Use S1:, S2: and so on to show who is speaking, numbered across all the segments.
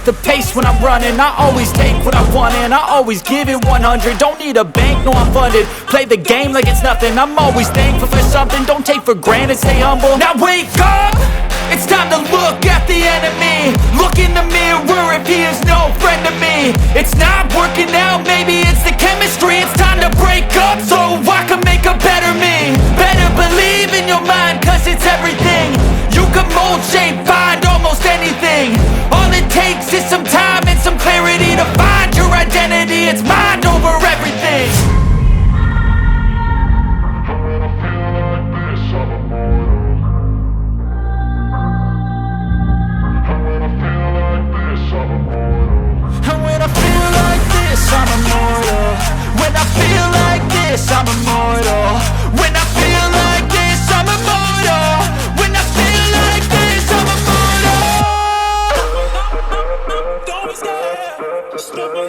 S1: the pace when I'm running. I always take what I want and I always give it 100. Don't need a bank, no I'm funded. Play the game like it's nothing. I'm always thankful for something. Don't take for granted, stay humble. Now wake up! It's time to look at the enemy. Look in the mirror if he is no friend to me. It's not working out, maybe it's the chemistry. It's time to break up so I can make a better me. Better believe in your mind, cause it's everything. You can mold, shape, find almost anything. All it takes is some time and some clarity to find your identity. It's mind over everything. And when I feel like this, I'm immortal. When I feel like this, I'm immortal. When I feel like this, I'm immortal. When I feel like this, I'm immortal. Don't be scared. Just don't be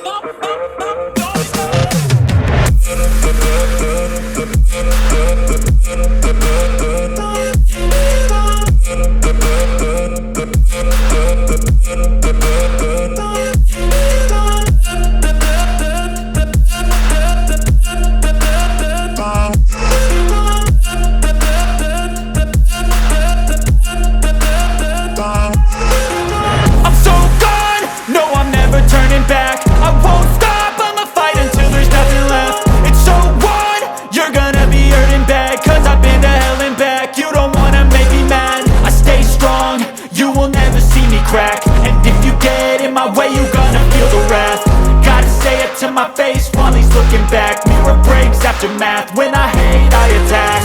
S1: crack. And if you get in my way, you gonna feel the wrath. Gotta say it to my face while he's looking back. Mirror breaks after math. When I hate, I attack.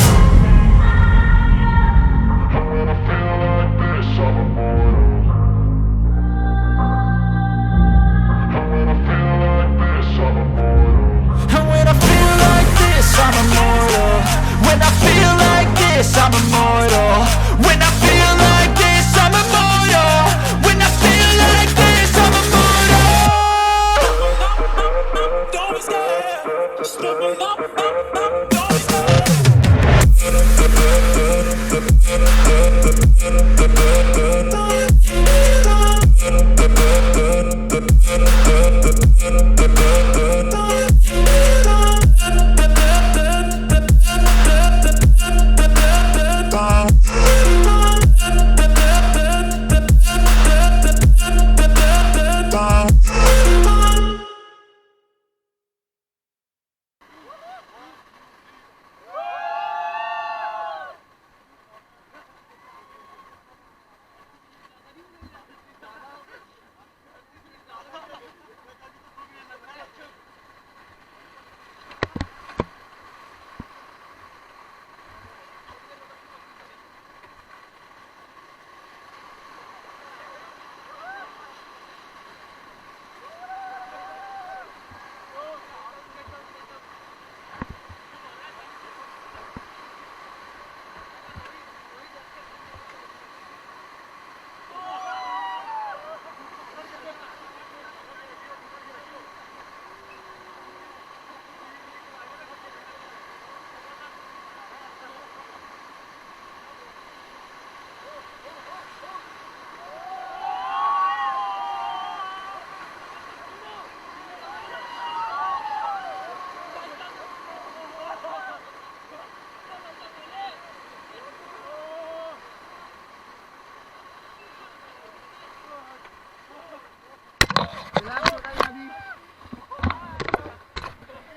S1: And when I feel like this, I'm immortal. And when I feel like this, I'm immortal. And when I feel like this, I'm immortal. When I feel like this, I'm